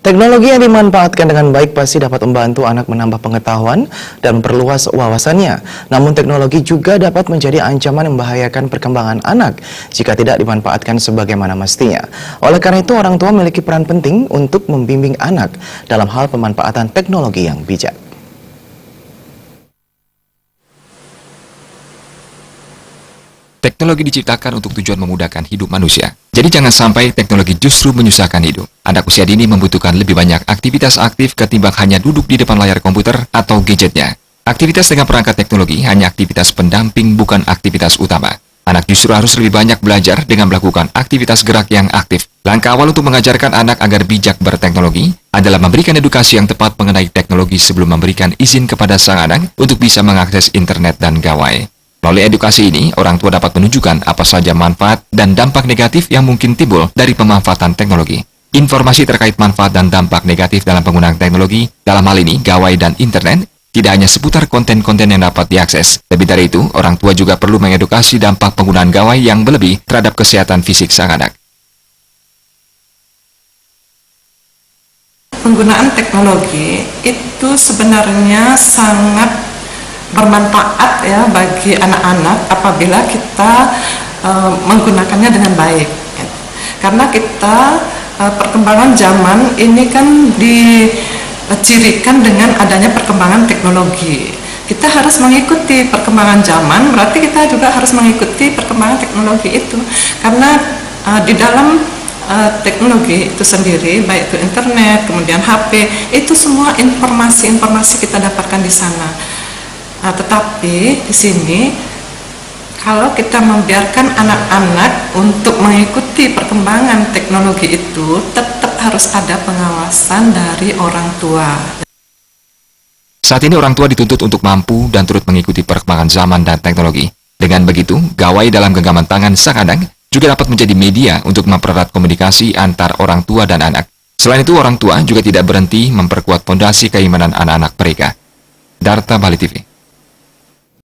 Teknologi yang dimanfaatkan dengan baik pasti dapat membantu anak menambah pengetahuan dan memperluas wawasannya. Namun teknologi juga dapat menjadi ancaman yang membahayakan perkembangan anak jika tidak dimanfaatkan sebagaimana mestinya. Oleh karena itu, orang tua memiliki peran penting untuk membimbing anak dalam hal pemanfaatan teknologi yang bijak. Teknologi diciptakan untuk tujuan memudahkan hidup manusia. Jadi jangan sampai teknologi justru menyusahkan hidup. Anak usia dini membutuhkan lebih banyak aktivitas aktif ketimbang hanya duduk di depan layar komputer atau gadgetnya. Aktivitas dengan perangkat teknologi hanya aktivitas pendamping, bukan aktivitas utama. Anak justru harus lebih banyak belajar dengan melakukan aktivitas gerak yang aktif. Langkah awal untuk mengajarkan anak agar bijak berteknologi adalah memberikan edukasi yang tepat mengenai teknologi sebelum memberikan izin kepada sang anak untuk bisa mengakses internet dan gawai. Melalui edukasi ini, orang tua dapat menunjukkan apa saja manfaat dan dampak negatif yang mungkin timbul dari pemanfaatan teknologi. Informasi terkait manfaat dan dampak negatif dalam penggunaan teknologi, dalam hal ini gawai dan internet, tidak hanya seputar konten-konten yang dapat diakses. Lebih dari itu, orang tua juga perlu mengedukasi dampak penggunaan gawai yang berlebih terhadap kesehatan fisik sang anak. Penggunaan teknologi itu sebenarnya sangat bermanfaat ya bagi anak-anak apabila kita menggunakannya dengan baik. Karena kita perkembangan zaman ini kan dicirikan dengan adanya perkembangan teknologi. Kita harus mengikuti perkembangan zaman, berarti kita juga harus mengikuti perkembangan teknologi itu. Karena di dalam teknologi itu sendiri, baik itu internet, kemudian HP, itu semua informasi-informasi kita dapatkan di sana. Tetapi di sini kalau kita membiarkan anak-anak untuk mengikuti perkembangan teknologi itu, tetap harus ada pengawasan dari orang tua. Saat ini orang tua dituntut untuk mampu dan turut mengikuti perkembangan zaman dan teknologi. Dengan begitu, gawai dalam genggaman tangan sang anak juga dapat menjadi media untuk mempererat komunikasi antar orang tua dan anak. Selain itu, orang tua juga tidak berhenti memperkuat fondasi keimanan anak-anak mereka. Darta Bali TV.